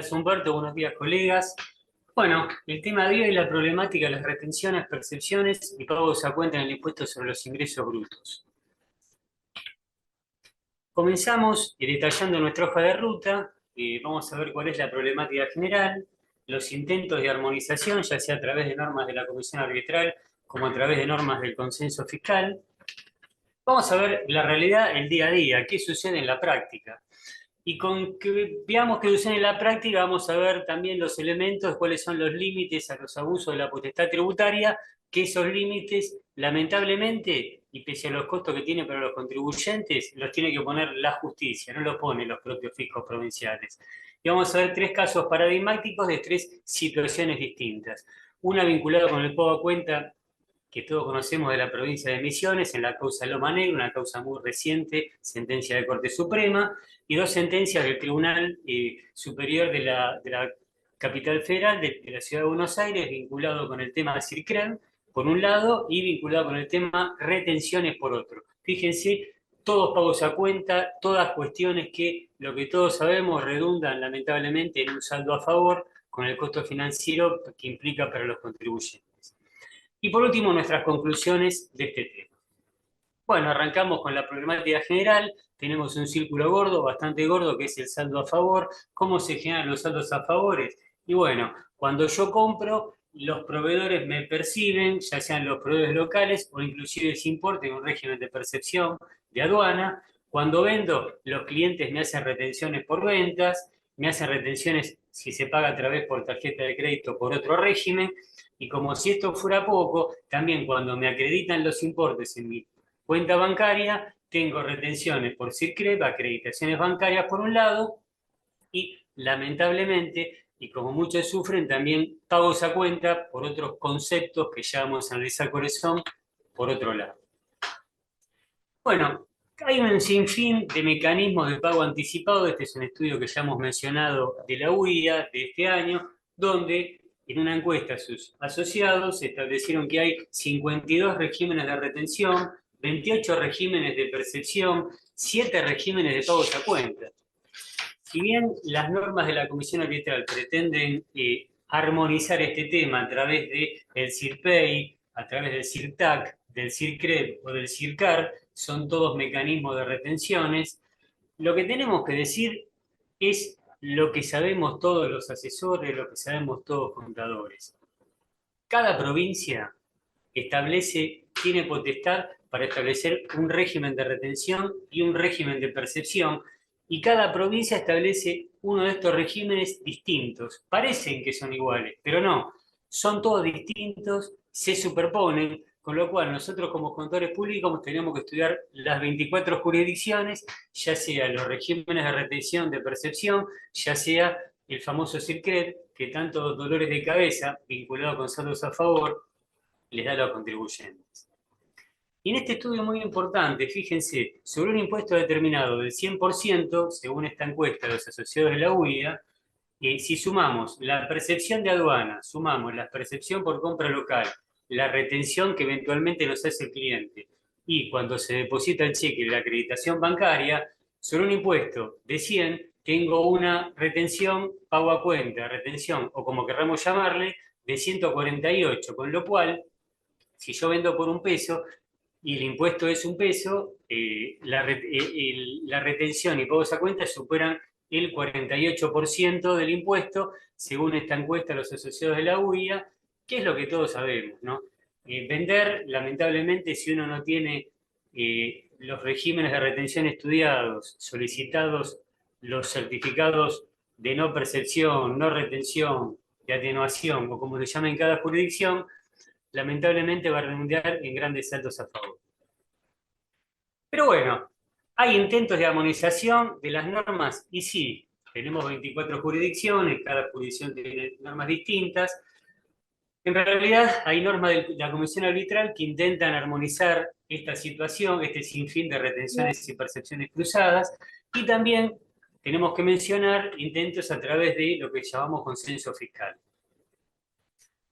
días, Humberto. Buenos días, colegas. Bueno, el tema de hoy es la problemática de las retenciones, percepciones y pagos a cuenta en el impuesto sobre los ingresos brutos. Comenzamos detallando nuestra hoja de ruta. Vamos a ver cuál es la problemática general, los intentos de armonización, ya sea a través de normas de la Comisión Arbitral como a través de normas del consenso fiscal. Vamos a ver la realidad, el día a día, qué sucede en la práctica. Y con que veamos qué sucede en la práctica, vamos a ver también los elementos, cuáles son los límites a los abusos de la potestad tributaria, que esos límites, lamentablemente, y pese a los costos que tiene para los contribuyentes, los tiene que poner la justicia, no los ponen los propios fiscos provinciales. Y vamos a ver tres casos paradigmáticos de tres situaciones distintas. Una vinculada con el pago a cuenta que todos conocemos de la provincia de Misiones, en la causa Loma Negra, una causa muy reciente, sentencia de Corte Suprema, y dos sentencias del Tribunal Superior de la Capital Federal de la Ciudad de Buenos Aires, vinculado con el tema de CIRCREM, por un lado, y vinculado con el tema retenciones, por otro. Fíjense, todos pagos a cuenta, todas cuestiones que, lo que todos sabemos, redundan lamentablemente en un saldo a favor con el costo financiero que implica para los contribuyentes. Y por último, nuestras conclusiones de este tema. Bueno, arrancamos con la problemática general. Tenemos un círculo gordo, bastante gordo, que es el saldo a favor. ¿Cómo se generan los saldos a favores? Y bueno, cuando yo compro, los proveedores me perciben, ya sean los proveedores locales o inclusive si importe en un régimen de percepción de aduana. Cuando vendo, los clientes me hacen retenciones por ventas, me hacen retenciones si se paga a través por tarjeta de crédito por otro régimen. Y como si esto fuera poco, también cuando me acreditan los importes en mi cuenta bancaria, tengo retenciones por CIRCREP, acreditaciones bancarias por un lado, y lamentablemente, y como muchos sufren, también pagos a cuenta por otros conceptos que ya vamos a analizar cuáles son, por otro lado. Bueno, hay un sinfín de mecanismos de pago anticipado. Este es un estudio que ya hemos mencionado de la UIA de este año, donde en una encuesta a sus asociados establecieron que hay 52 regímenes de retención, 28 regímenes de percepción, 7 regímenes de pagos a cuenta. Si bien las normas de la Comisión Arbitral pretenden armonizar este tema a través del CIRPEI, a través del CIRTAC, del CIRCREP o del CIRCAR, son todos mecanismos de retenciones, lo que tenemos que decir es lo que sabemos todos los asesores, lo que sabemos todos los contadores. Cada provincia tiene potestad para establecer un régimen de retención y un régimen de percepción, y cada provincia establece uno de estos regímenes distintos. Parecen que son iguales, pero no, son todos distintos, se superponen, con lo cual nosotros como contadores públicos tenemos que estudiar las 24 jurisdicciones, ya sea los regímenes de retención, de percepción, ya sea el famoso CIRCRED, que tantos dolores de cabeza vinculado con saldos a favor les da a los contribuyentes. Y en este estudio muy importante, fíjense, sobre un impuesto determinado del 100%, según esta encuesta de los asociados de la UIA, si sumamos la percepción de aduana, sumamos la percepción por compra local, la retención que eventualmente nos hace el cliente, y cuando se deposita el cheque y la acreditación bancaria, sobre un impuesto de 100, tengo una retención pago a cuenta, retención, o como querramos llamarle, de 148, con lo cual, si yo vendo por un peso y el impuesto es un peso, la retención y pagos a cuenta superan el 48% del impuesto, según esta encuesta de los asociados de la UIA, que es lo que todos sabemos, ¿no? Vender, lamentablemente, si uno no tiene los regímenes de retención estudiados, solicitados los certificados de no percepción, no retención, de atenuación, o como se llama en cada jurisdicción, lamentablemente va a redundar en grandes saltos a favor. Pero bueno, hay intentos de armonización de las normas, y sí, tenemos 24 jurisdicciones, cada jurisdicción tiene normas distintas. En realidad hay normas de la Comisión Arbitral que intentan armonizar esta situación, este sinfín de retenciones y percepciones cruzadas, y también tenemos que mencionar intentos a través de lo que llamamos consenso fiscal.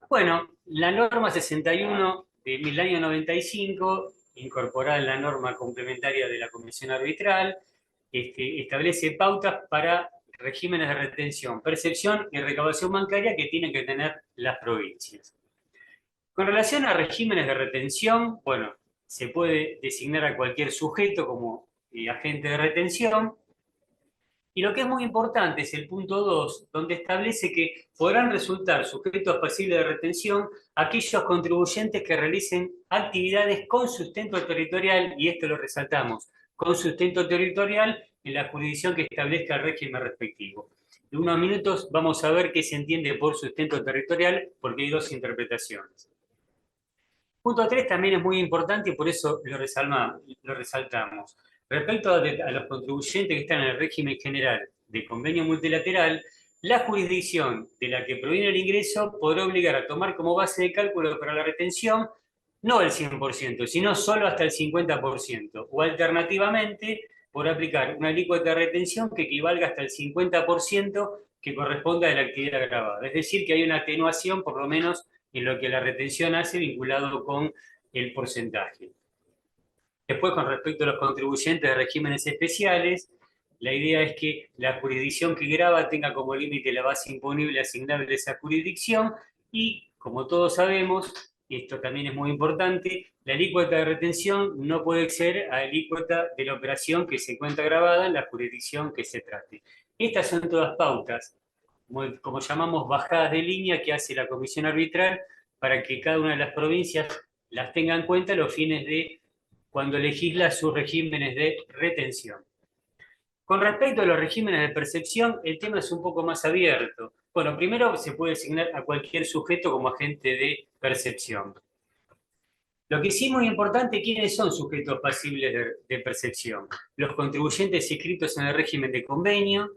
Bueno, la norma 61 del año 95, incorporada en la norma complementaria de la Comisión Arbitral, establece pautas para regímenes de retención, percepción y recaudación bancaria que tienen que tener las provincias. Con relación a regímenes de retención, bueno, se puede designar a cualquier sujeto como agente de retención. Y lo que es muy importante es el punto 2, donde establece que podrán resultar sujetos pasibles de retención aquellos contribuyentes que realicen actividades con sustento territorial, y esto lo resaltamos, con sustento territorial en la jurisdicción que establezca el régimen respectivo. En unos minutos vamos a ver qué se entiende por sustento territorial, porque hay dos interpretaciones. Punto 3 también es muy importante y por eso lo resaltamos. Respecto a los contribuyentes que están en el régimen general de convenio multilateral, la jurisdicción de la que proviene el ingreso podrá obligar a tomar como base de cálculo para la retención no el 100%, sino solo hasta el 50%, o alternativamente por aplicar una alícuota de retención que equivalga hasta el 50% que corresponda a la actividad grabada. Es decir, que hay una atenuación, por lo menos, en lo que la retención hace vinculado con el porcentaje. Después, con respecto a los contribuyentes de regímenes especiales, la idea es que la jurisdicción que grava tenga como límite la base imponible asignable a esa jurisdicción y, como todos sabemos, esto también es muy importante, la alícuota de retención no puede exceder a la alícuota de la operación que se encuentra grabada en la jurisdicción que se trate. Estas son todas pautas, como llamamos bajadas de línea que hace la comisión arbitral para que cada una de las provincias las tenga en cuenta a los fines de cuando legisla sus regímenes de retención. Con respecto a los regímenes de percepción, el tema es un poco más abierto. Bueno, primero se puede designar a cualquier sujeto como agente de percepción. Lo que sí es muy importante, ¿quiénes son sujetos pasibles de percepción? Los contribuyentes inscritos en el régimen de convenio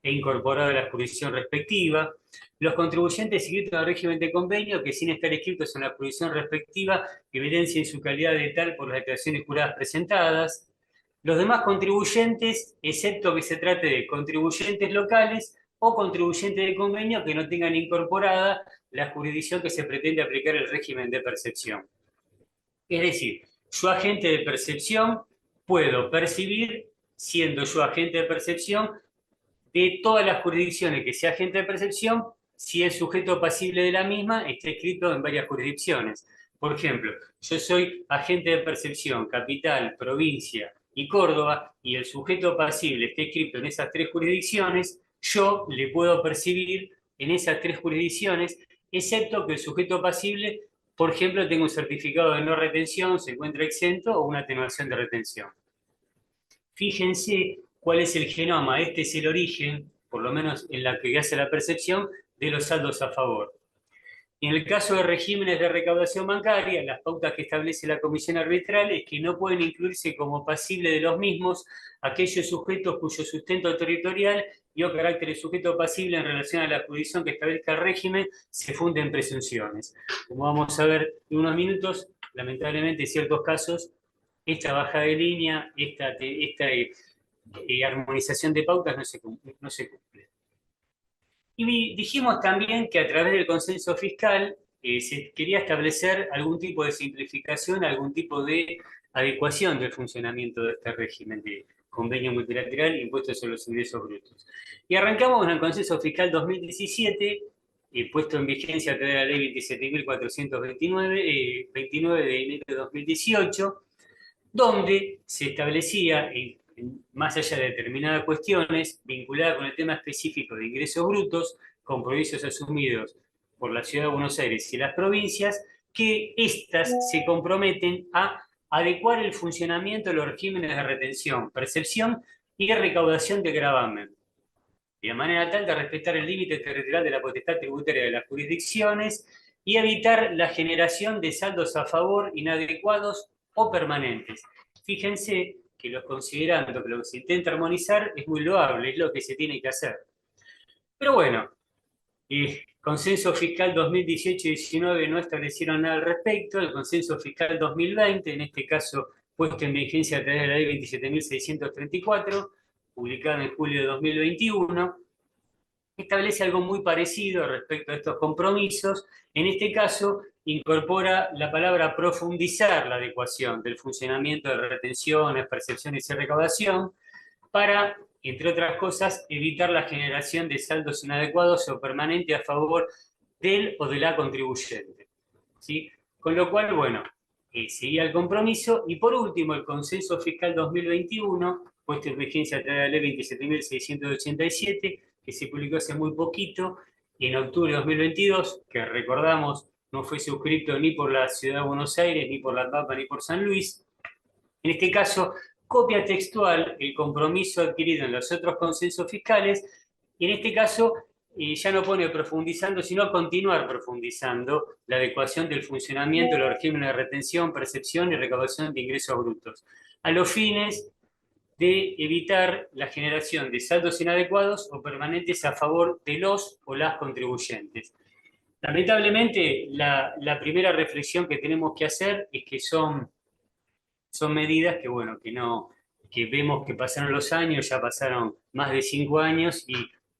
e incorporados a la jurisdicción respectiva, los contribuyentes inscritos en el régimen de convenio que sin estar inscritos en la jurisdicción respectiva evidencien su calidad de tal por las declaraciones juradas presentadas, los demás contribuyentes, excepto que se trate de contribuyentes locales o contribuyentes de convenio que no tengan incorporada la jurisdicción que se pretende aplicar el régimen de percepción. Es decir, yo agente de percepción puedo percibir, siendo yo agente de percepción, de todas las jurisdicciones que sea agente de percepción, si el sujeto pasible de la misma está escrito en varias jurisdicciones. Por ejemplo, yo soy agente de percepción, capital, provincia y Córdoba, y el sujeto pasible está escrito en esas tres jurisdicciones, yo le puedo percibir en esas tres jurisdicciones, excepto que el sujeto pasible, por ejemplo, tenga un certificado de no retención, se encuentra exento, o una atenuación de retención. Fíjense cuál es el genoma, este es el origen, por lo menos en la que hace la percepción, de los saldos a favor. Y en el caso de regímenes de recaudación bancaria, las pautas que establece la comisión arbitral es que no pueden incluirse como pasible de los mismos aquellos sujetos cuyo sustento territorial y o carácter de sujeto pasible en relación a la jurisdicción que establezca el régimen se funde en presunciones. Como vamos a ver en unos minutos, lamentablemente en ciertos casos, esta bajada de línea, esta armonización de pautas no se cumple. Y dijimos también que a través del consenso fiscal se quería establecer algún tipo de simplificación, algún tipo de adecuación del funcionamiento de este régimen de convenio multilateral e impuestos sobre los ingresos brutos. Y arrancamos con el consenso fiscal 2017, puesto en vigencia a través de la ley 27.429, 29 de enero de 2018, donde se establecía, más allá de determinadas cuestiones vinculadas con el tema específico de ingresos brutos, compromisos asumidos por la Ciudad de Buenos Aires y las provincias, que éstas se comprometen a adecuar el funcionamiento de los regímenes de retención, percepción y recaudación de gravamen, de manera tal de respetar el límite territorial de la potestad tributaria de las jurisdicciones y evitar la generación de saldos a favor inadecuados o permanentes. Fíjense que considerando que lo que se intenta armonizar es muy loable, es lo que se tiene que hacer. Pero bueno, consenso fiscal 2018-19 no establecieron nada al respecto, el consenso fiscal 2020, en este caso puesto en vigencia a través de la ley 27.634, publicada en julio de 2021, establece algo muy parecido respecto a estos compromisos. En este caso, incorpora la palabra profundizar la adecuación del funcionamiento de retenciones, percepciones y recaudación, para, entre otras cosas, evitar la generación de saldos inadecuados o permanentes a favor del o de la contribuyente. ¿Sí? Con lo cual, bueno, seguía el compromiso. Y por último, el Consenso Fiscal 2021, puesto en vigencia a través de la Ley 27.687, que se publicó hace muy poquito, en octubre de 2022, que recordamos no fue suscrito ni por la Ciudad de Buenos Aires, ni por la Pampa, ni por San Luis. En este caso, copia textual el compromiso adquirido en los otros consensos fiscales, y en este caso ya no pone profundizando, sino continuar profundizando la adecuación del funcionamiento de los regímenes de retención, percepción y recaudación de ingresos brutos, a los fines de evitar la generación de saldos inadecuados o permanentes a favor de los o las contribuyentes. Lamentablemente, la primera reflexión que tenemos que hacer es que son medidas que, bueno, que vemos que pasaron los años, ya pasaron más de 5 años, y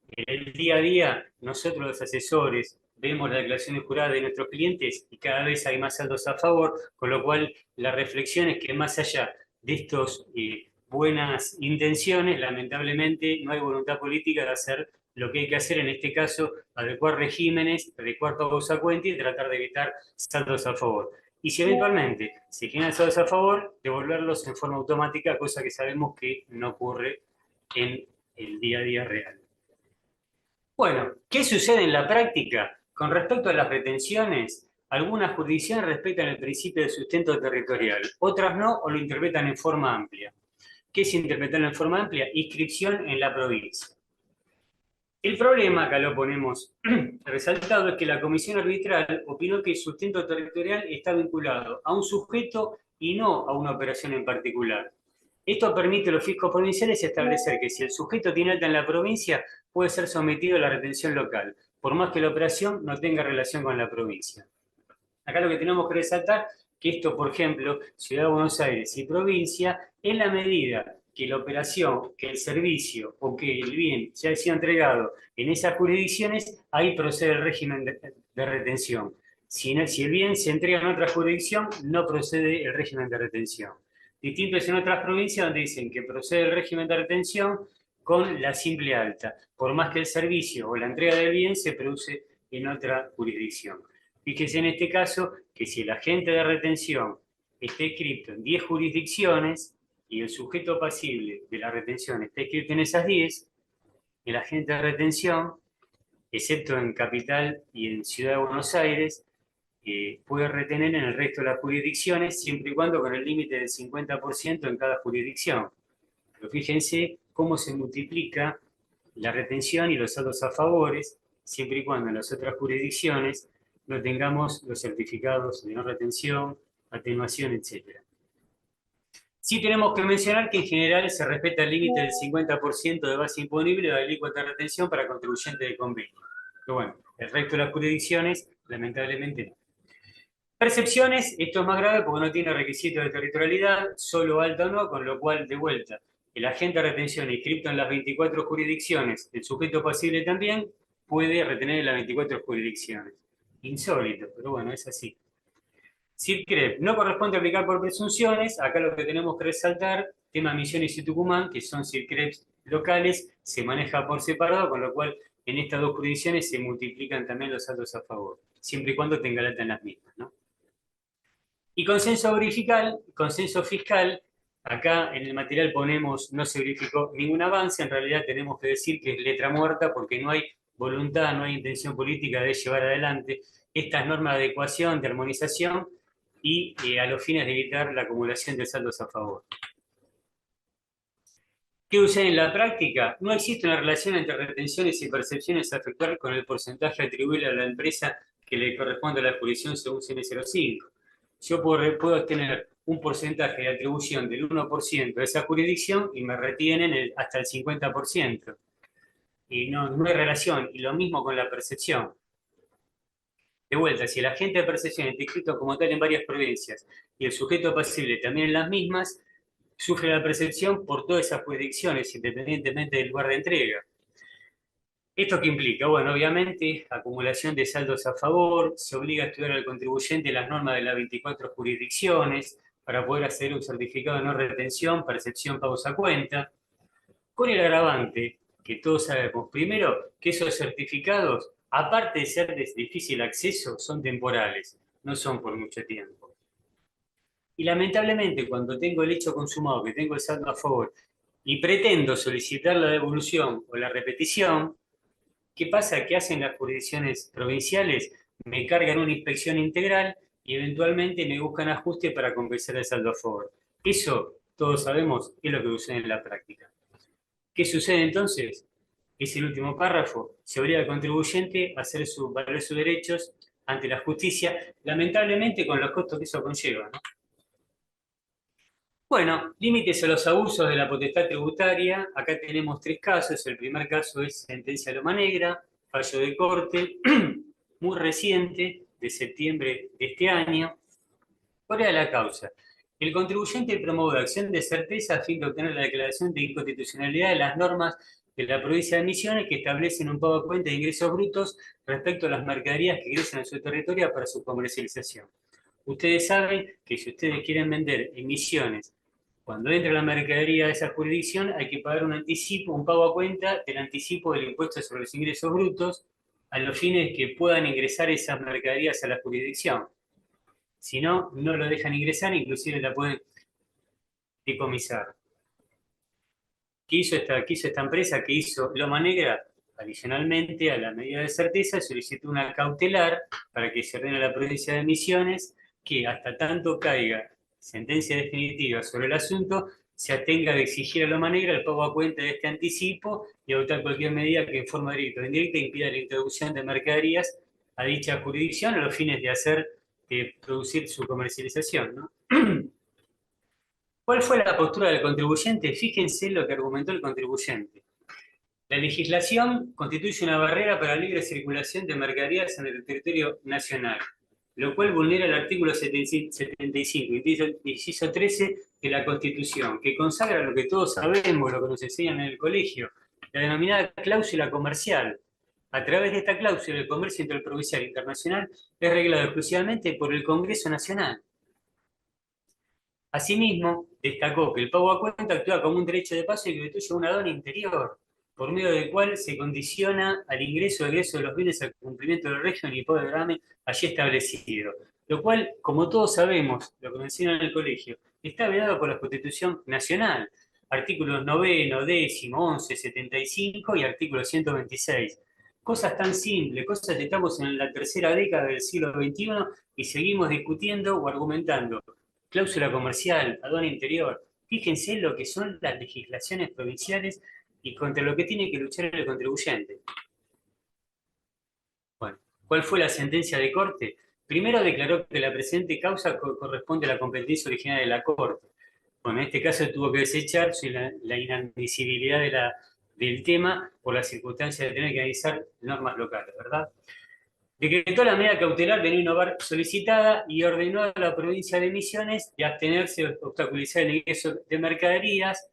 en el día a día nosotros los asesores vemos la declaración jurada de nuestros clientes y cada vez hay más saldos a favor, con lo cual la reflexión es que más allá de estos buenas intenciones, lamentablemente no hay voluntad política de hacer lo que hay que hacer, en este caso, adecuar regímenes, adecuar pagos a cuenta y tratar de evitar saldos a favor. Y si eventualmente se generan saldos a favor, devolverlos en forma automática, cosa que sabemos que no ocurre en el día a día real. Bueno, ¿qué sucede en la práctica? Con respecto a las retenciones, algunas jurisdicciones respetan el principio de sustento territorial, otras no o lo interpretan en forma amplia. ¿Qué es interpretar en forma amplia? Inscripción en la provincia. El problema, acá lo ponemos resaltado, es que la comisión arbitral opinó que el sustento territorial está vinculado a un sujeto y no a una operación en particular. Esto permite a los fiscos provinciales establecer que si el sujeto tiene alta en la provincia, puede ser sometido a la retención local, por más que la operación no tenga relación con la provincia. Acá lo que tenemos que resaltar que esto, por ejemplo, Ciudad de Buenos Aires y provincia, en la medida que la operación, que el servicio o que el bien ya ha sido entregado en esas jurisdicciones, ahí procede el régimen de retención. Si el bien se entrega en otra jurisdicción, no procede el régimen de retención. Distinto es en otras provincias donde dicen que procede el régimen de retención con la simple alta, por más que el servicio o la entrega del bien se produce en otra jurisdicción. Fíjese en este caso que si el agente de retención está inscrito en 10 jurisdicciones y el sujeto pasible de la retención está inscrito en esas 10, el agente de retención, excepto en Capital y en Ciudad de Buenos Aires, puede retener en el resto de las jurisdicciones, siempre y cuando con el límite del 50% en cada jurisdicción. Pero fíjense cómo se multiplica la retención y los saldos a favores, siempre y cuando en las otras jurisdicciones no tengamos los certificados de no retención, atenuación, etc. Sí tenemos que mencionar que en general se respeta el límite del 50% de base imponible de la alícuota de retención para contribuyentes de convenio. Pero bueno, el resto de las jurisdicciones, lamentablemente no. Percepciones, esto es más grave porque no tiene requisito de territorialidad, solo alta o no, con lo cual, de vuelta, el agente de retención inscrito en las 24 jurisdicciones, el sujeto pasible también, puede retener en las 24 jurisdicciones. Insólito, pero bueno, es así. CIRCREP no corresponde aplicar por presunciones. Acá lo que tenemos que resaltar, tema Misiones y Tucumán, que son CIRCREPs locales, se maneja por separado, con lo cual en estas dos jurisdicciones se multiplican también los saldos a favor, siempre y cuando tenga la alta en las mismas, ¿no? Y consenso fiscal, acá en el material ponemos no se verificó ningún avance, en realidad tenemos que decir que es letra muerta porque no hay voluntad, no hay intención política de llevar adelante estas normas de adecuación, de armonización y a los fines de evitar la acumulación de saldos a favor. ¿Qué sucede en la práctica? No existe una relación entre retenciones y percepciones a efectuar con el porcentaje atribuible a la empresa que le corresponde a la jurisdicción según CN05. Yo puedo tener un porcentaje de atribución del 1% de esa jurisdicción y me retienen hasta el 50%. Y no hay relación. Y lo mismo con la percepción. De vuelta, si el agente de percepción está inscrito como tal en varias provincias y el sujeto pasible también en las mismas, sufre la percepción por todas esas jurisdicciones, independientemente del lugar de entrega. ¿Esto qué implica? Bueno, obviamente, acumulación de saldos a favor, se obliga a estudiar al contribuyente las normas de las 24 jurisdicciones para poder hacer un certificado de no retención, percepción, pagos a cuenta. con el agravante que todos sabemos, primero, que esos certificados, aparte de ser de difícil acceso, son temporales, no son por mucho tiempo. Y lamentablemente, cuando tengo el hecho consumado, que tengo el saldo a favor, y pretendo solicitar la devolución o la repetición, ¿qué pasa? ¿Qué hacen las jurisdicciones provinciales? Me cargan una inspección integral y eventualmente me buscan ajuste para compensar el saldo a favor. Eso, todos sabemos, es lo que sucede en la práctica. ¿Qué sucede entonces? Es el último párrafo. Se obliga al contribuyente a hacer valer sus derechos ante la justicia, lamentablemente con los costos que eso conlleva, ¿no? Bueno, límites a los abusos de la potestad tributaria. Acá tenemos 3 casos. El primer caso es sentencia Loma Negra, fallo de corte, muy reciente, de septiembre de este año. ¿Cuál era la causa? El contribuyente promueve acción de certeza a fin de obtener la declaración de inconstitucionalidad de las normas de la provincia de Misiones que establecen un pago a cuenta de ingresos brutos respecto a las mercaderías que ingresan a su territorio para su comercialización. Ustedes saben que si ustedes quieren vender en Misiones, cuando entra la mercadería de esa jurisdicción, hay que pagar un anticipo, un pago a cuenta del anticipo del impuesto sobre los ingresos brutos, a los fines que puedan ingresar esas mercaderías a la jurisdicción. Si no, no lo dejan ingresar, inclusive la pueden decomisar. ¿Qué hizo esta empresa? ¿Qué hizo Loma Negra? Adicionalmente a la medida de certeza, solicitó una cautelar para que se ordene a la provincia de Misiones que hasta tanto caiga sentencia definitiva sobre el asunto, se atenga de exigir a Loma Negra el pago a cuenta de este anticipo y adoptar cualquier medida que en forma directa o indirecta impida la introducción de mercaderías a dicha jurisdicción a los fines de producir su comercialización, ¿no? ¿Cuál fue la postura del contribuyente? Fíjense lo que argumentó el contribuyente. La legislación constituye una barrera para la libre circulación de mercaderías en el territorio nacional, lo cual vulnera el artículo 75, inciso 13 de la Constitución, que consagra lo que todos sabemos, lo que nos enseñan en el colegio, la denominada cláusula comercial. A través de esta cláusula, el comercio interprovincial e internacional es regulado exclusivamente por el Congreso Nacional. Asimismo, destacó que el pago a cuenta actúa como un derecho de paso y que constituye una aduana interior, por medio del cual se condiciona al ingreso o egreso de los bienes al cumplimiento del régimen y pago de gravamen allí establecido. Lo cual, como todos sabemos, lo que mencionan en el colegio, está vedado por la Constitución Nacional, artículos 9, 10, 11, 75 y artículo 126. Cosas tan simples, cosas que estamos en la tercera década del siglo XXI y seguimos discutiendo o argumentando. Cláusula comercial, aduana interior. Fíjense lo que son las legislaciones provinciales y contra lo que tiene que luchar el contribuyente. Bueno, ¿cuál fue la sentencia de corte? Primero declaró que la presente causa corresponde a la competencia originaria de la Corte. Bueno, en este caso tuvo que desechar la inadmisibilidad del tema por la circunstancia de tener que analizar normas locales, ¿verdad? Decretó la medida cautelar de no innovar solicitada y ordenó a la provincia de Misiones de abstenerse de obstaculizar el ingreso de mercaderías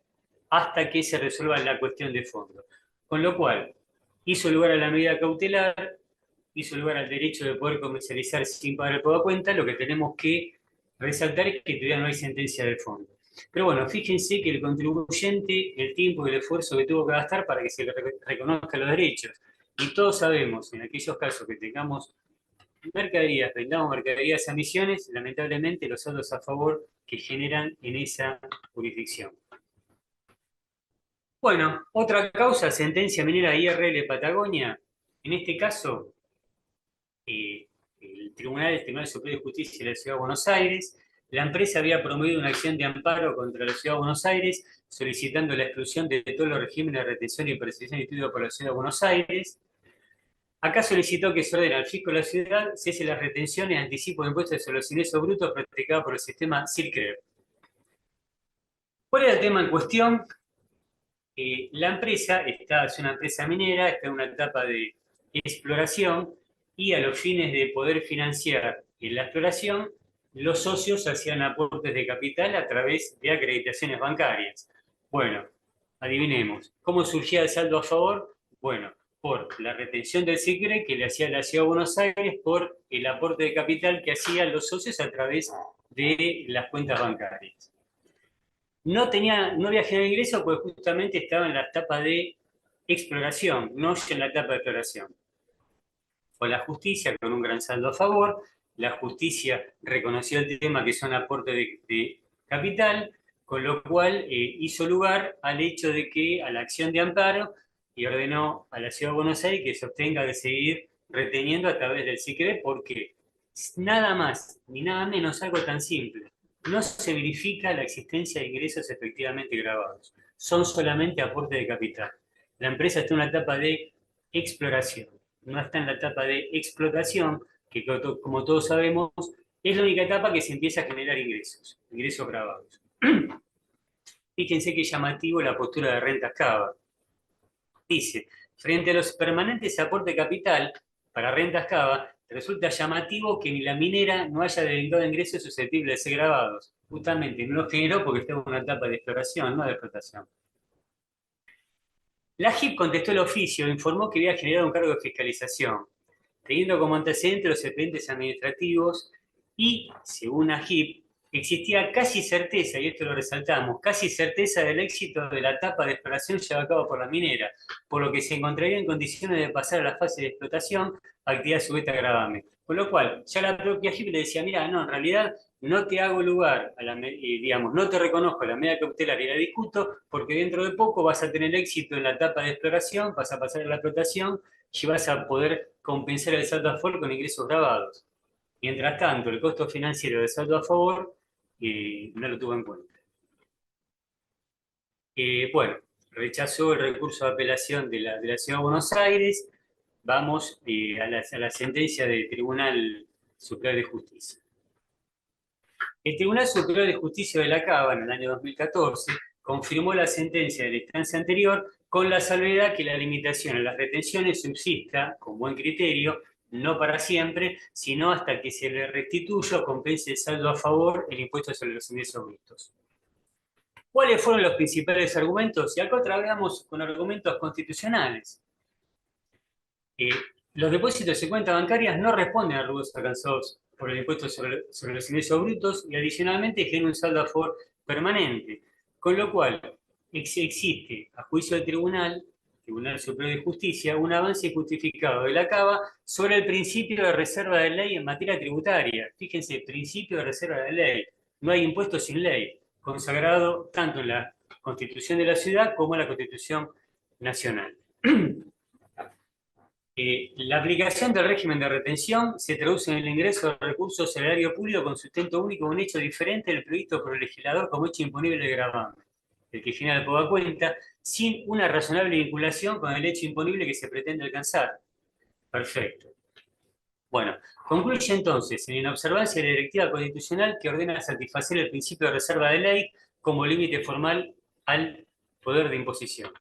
hasta que se resuelva la cuestión de fondo. Con lo cual, hizo lugar a la medida cautelar, hizo lugar al derecho de poder comercializar sin pagar el pago a cuenta. Lo que tenemos que resaltar es que todavía no hay sentencia de fondo. Pero bueno, fíjense que el contribuyente, el tiempo y el esfuerzo que tuvo que gastar para que se le reconozcan los derechos. Y todos sabemos, en aquellos casos que tengamos mercaderías, vendamos mercaderías a Misiones, lamentablemente los saldos a favor que generan en esa jurisdicción. Bueno, otra causa, sentencia minera IRL Patagonia. En este caso, el Tribunal Superior de Justicia de la Ciudad de Buenos Aires, la empresa había promovido una acción de amparo contra la Ciudad de Buenos Aires, solicitando la exclusión de todos los regímenes de retención y persecución instituidos por la Ciudad de Buenos Aires. Acá solicitó que se ordene al fisco de la ciudad cese las retenciones y anticipo de impuestos sobre los ingresos brutos practicados por el sistema CIRCREV. ¿Cuál era el tema en cuestión? La empresa es una empresa minera, está en una etapa de exploración y a los fines de poder financiar la exploración, los socios hacían aportes de capital a través de acreditaciones bancarias. Bueno, adivinemos, ¿cómo surgía el saldo a favor? Bueno, por la retención del SICRE que le hacía la Ciudad de Buenos Aires por el aporte de capital que hacían los socios a través de las cuentas bancarias. no había generado ingresos porque justamente estaba en la etapa de exploración, no en la etapa de exploración. Fue la justicia con un gran saldo a favor, la justicia reconoció el tema que son aportes de capital, con lo cual hizo lugar al hecho de que a la acción de amparo y ordenó a la Ciudad de Buenos Aires que se obtenga de seguir reteniendo a través del SICRE, porque nada más ni nada menos, algo tan simple. No se verifica la existencia de ingresos efectivamente grabados. Son solamente aportes de capital. La empresa está en una etapa de exploración, no está en la etapa de explotación, que como todos sabemos, es la única etapa que se empieza a generar ingresos, ingresos grabados. Fíjense qué llamativo la postura de Rentas Cava. Dice, frente a los permanentes aportes de capital para Rentas Cava, resulta llamativo que ni la minera no haya devengado ingresos susceptibles de ser grabados. Justamente no los generó porque estaba en una etapa de exploración, no de explotación. La JIP contestó el oficio e informó que había generado un cargo de fiscalización, teniendo como antecedente los expedientes administrativos y, según la JIP, existía casi certeza, y esto lo resaltamos, casi certeza del éxito de la etapa de exploración llevada a cabo por la minera, por lo que se encontraría en condiciones de pasar a la fase de explotación, actividad sujeta a gravamen. Con lo cual, ya la propia JIP le decía, mira, no, en realidad no te hago lugar, digamos, no te reconozco la medida cautelar y la discuto, porque dentro de poco vas a tener éxito en la etapa de exploración, vas a pasar a la explotación y vas a poder compensar el saldo a favor con ingresos grabados. Mientras tanto, el costo financiero del saldo a favor no lo tuvo en cuenta. Bueno, rechazó el recurso de apelación de la Ciudad de Buenos Aires. Vamos a la sentencia del Tribunal Superior de Justicia. El Tribunal Superior de Justicia de la Cava, en el año 2014, confirmó la sentencia de la instancia anterior con la salvedad que la limitación a las retenciones subsista con buen criterio, no para siempre, sino hasta que se le restituya o compense el saldo a favor el impuesto sobre los ingresos brutos. ¿Cuáles fueron los principales argumentos? Y acá trabajamos con argumentos constitucionales. Los depósitos de cuentas bancarias no responden a rubros alcanzados por el impuesto sobre los ingresos brutos y adicionalmente generan un saldo a favor permanente. Con lo cual, existe, a juicio del Tribunal Superior de Justicia, un avance justificado de la Cava sobre el principio de reserva de ley en materia tributaria. Fíjense, principio de reserva de ley. No hay impuesto sin ley, consagrado tanto en la Constitución de la Ciudad como en la Constitución Nacional. La aplicación del régimen de retención se traduce en el ingreso de recursos al erario público con sustento único, un hecho diferente del previsto por el legislador como hecho imponible de gravamen, el que genera el poca cuenta, sin una razonable vinculación con el hecho imponible que se pretende alcanzar. Perfecto. Bueno, concluye entonces en observancia de la directiva constitucional que ordena satisfacer el principio de reserva de ley como límite formal al poder de imposición.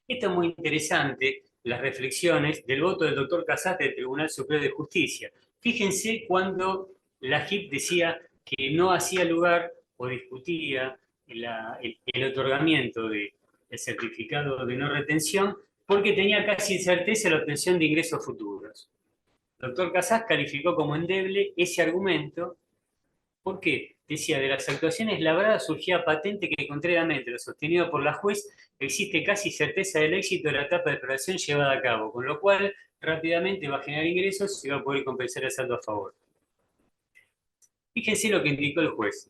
Esto es muy interesante, las reflexiones del voto del doctor Casas del Tribunal Superior de Justicia. Fíjense cuando la JIP decía que no hacía lugar o discutía el otorgamiento del certificado de no retención porque tenía casi certeza la obtención de ingresos futuros. El doctor Casas calificó como endeble ese argumento. ¿Por qué? Decía, de las actuaciones labradas surgía patente que, contrariamente a lo sostenido por la juez, existe casi certeza del éxito de la etapa de exploración llevada a cabo, con lo cual rápidamente va a generar ingresos y va a poder compensar el saldo a favor. Fíjense lo que indicó el juez.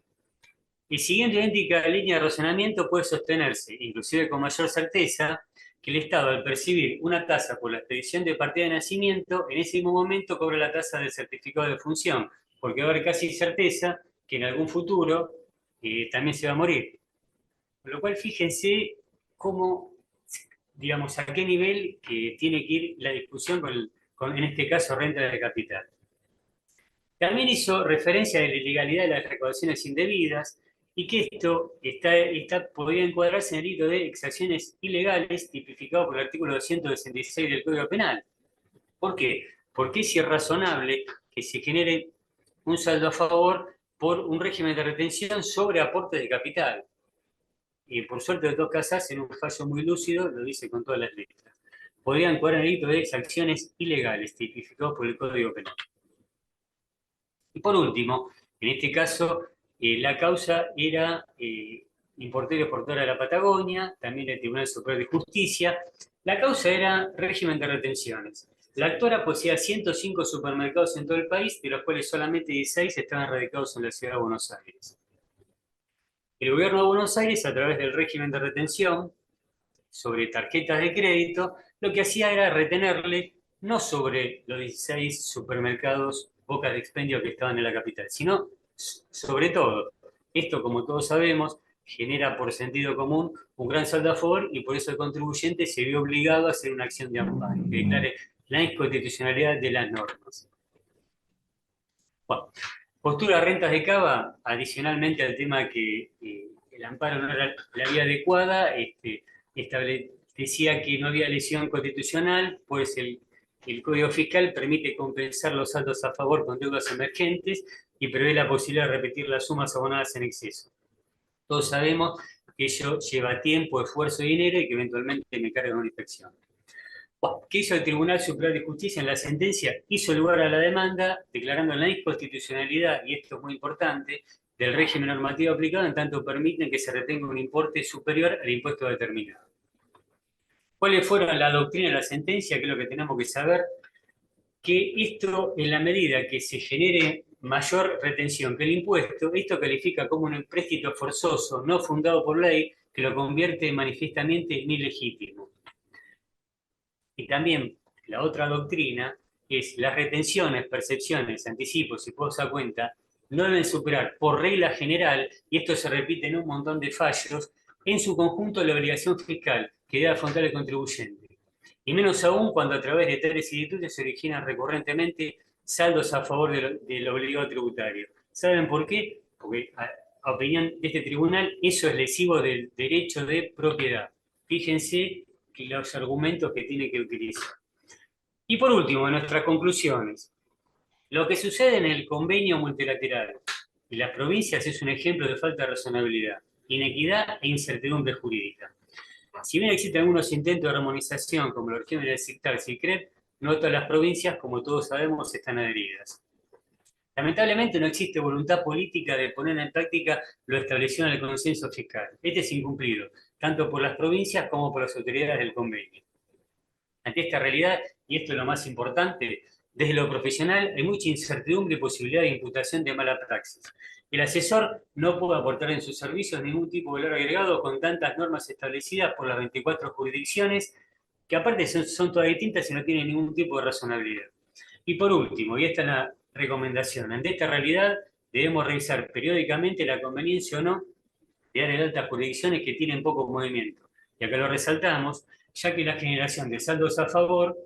Y siguiendo idéntica línea de razonamiento puede sostenerse, inclusive con mayor certeza, que el Estado, al percibir una tasa por la expedición de partida de nacimiento, en ese mismo momento cobra la tasa del certificado de función, porque va a haber casi certeza que en algún futuro también se va a morir. Con lo cual, fíjense cómo, digamos, a qué nivel tiene que ir la discusión en este caso, renta de capital. También hizo referencia a la ilegalidad de las recaudaciones indebidas y que esto podría encuadrarse en el delito de exacciones ilegales tipificado por el artículo 266 del Código Penal. ¿Por qué? Porque es irrazonable que se genere un saldo a favor por un régimen de retención sobre aportes de capital. Y por suerte, de dos casas, en un fallo muy lúcido, lo dice con todas las letras. Podrían encuadrar el delito de exacciones ilegales tipificado por el Código Penal. Y por último, en este caso, La causa era importador y exportadora de la Patagonia, también el Tribunal Superior de Justicia. La causa era régimen de retenciones. La actora poseía 105 supermercados en todo el país, de los cuales solamente 16 estaban radicados en la ciudad de Buenos Aires. El gobierno de Buenos Aires, a través del régimen de retención sobre tarjetas de crédito, lo que hacía era retenerle no sobre los 16 supermercados bocas de expendio que estaban en la capital, sino sobre todo. Esto, como todos sabemos, genera por sentido común un gran saldo a favor y por eso el contribuyente se vio obligado a hacer una acción de amparo que declare la inconstitucionalidad de las normas. Bueno, postura rentas de cava, adicionalmente al tema que el amparo no era la vía adecuada, establecía que no había lesión constitucional, pues el Código Fiscal permite compensar los saldos a favor con deudas emergentes y prevé la posibilidad de repetir las sumas abonadas en exceso. Todos sabemos que ello lleva tiempo, esfuerzo y dinero y que eventualmente me cargan una inspección. ¿Qué hizo el Tribunal Superior de Justicia en la sentencia? Hizo lugar a la demanda, declarando la inconstitucionalidad, y esto es muy importante, del régimen normativo aplicado, en tanto permiten que se retenga un importe superior al impuesto determinado. ¿Cuáles fueron la doctrina de la sentencia? Que es lo que tenemos que saber, que esto, en la medida que se genere mayor retención que el impuesto, esto califica como un empréstito forzoso, no fundado por ley, que lo convierte manifiestamente en ilegítimo. Y también la otra doctrina es las retenciones, percepciones, anticipos y pagos a cuenta no deben superar por regla general, y esto se repite en un montón de fallos, en su conjunto la obligación fiscal que debe afrontar el contribuyente. Y menos aún cuando a través de tales institutos se originan recurrentemente saldos a favor del obligado tributario. ¿Saben por qué? Porque a opinión de este tribunal eso es lesivo del derecho de propiedad. Fíjense los argumentos que tiene que utilizar. Y por último, nuestras conclusiones. Lo que sucede en el convenio multilateral y las provincias es un ejemplo de falta de razonabilidad, inequidad e incertidumbre jurídica. Si bien existen algunos intentos de armonización, como el régimen del CICREP, no todas las provincias, como todos sabemos, están adheridas. Lamentablemente no existe voluntad política de poner en práctica lo establecido en el consenso fiscal. Este es incumplido, tanto por las provincias como por las autoridades del convenio. Ante esta realidad, y esto es lo más importante, desde lo profesional hay mucha incertidumbre y posibilidad de imputación de mala praxis. El asesor no puede aportar en sus servicios ningún tipo de valor agregado con tantas normas establecidas por las 24 jurisdicciones, que aparte son todas distintas y no tienen ningún tipo de razonabilidad. Y por último, y esta es la recomendación, ante esta realidad debemos revisar periódicamente la conveniencia o no de dar el alta a jurisdicciones que tienen poco movimiento. Y acá lo resaltamos, ya que la generación de saldos a favor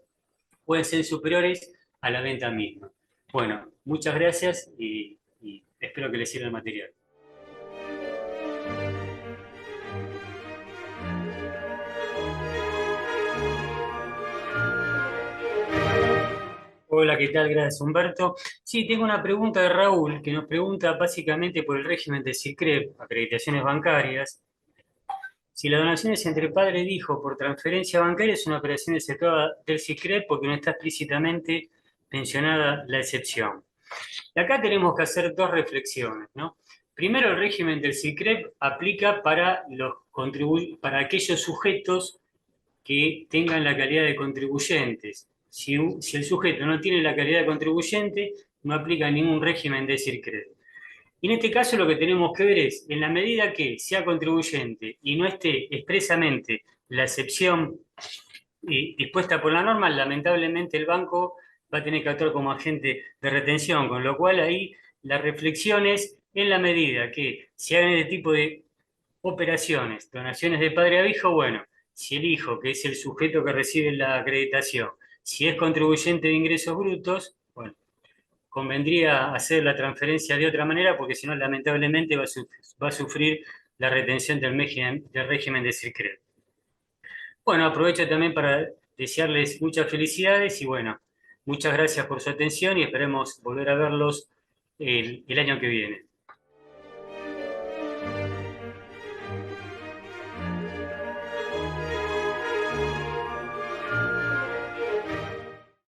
pueden ser superiores a la venta misma. Bueno, muchas gracias y espero que les sirva el material. Hola, ¿qué tal? Gracias, Humberto. Sí, tengo una pregunta de Raúl, que nos pregunta básicamente por el régimen de CICREP, acreditaciones bancarias. Si la donación es entre padre e hijo por transferencia bancaria, es una operación exceptuada del CICREP porque no está explícitamente mencionada la excepción. Y acá tenemos que hacer dos reflexiones, ¿no? Primero, el régimen del CICREP aplica para aquellos sujetos que tengan la calidad de contribuyentes. Si el sujeto no tiene la calidad de contribuyente, no aplica ningún régimen de CICREP. Y en este caso lo que tenemos que ver es, en la medida que sea contribuyente y no esté expresamente la excepción dispuesta por la norma, lamentablemente el banco va a tener que actuar como agente de retención, con lo cual ahí la reflexión es, en la medida que se hagan este tipo de operaciones, donaciones de padre a hijo, bueno, si el hijo, que es el sujeto que recibe la acreditación, si es contribuyente de ingresos brutos, bueno, convendría hacer la transferencia de otra manera, porque si no, lamentablemente va a sufrir la retención del régimen de CICREP. Bueno, aprovecho también para desearles muchas felicidades y bueno, muchas gracias por su atención y esperemos volver a verlos el año que viene.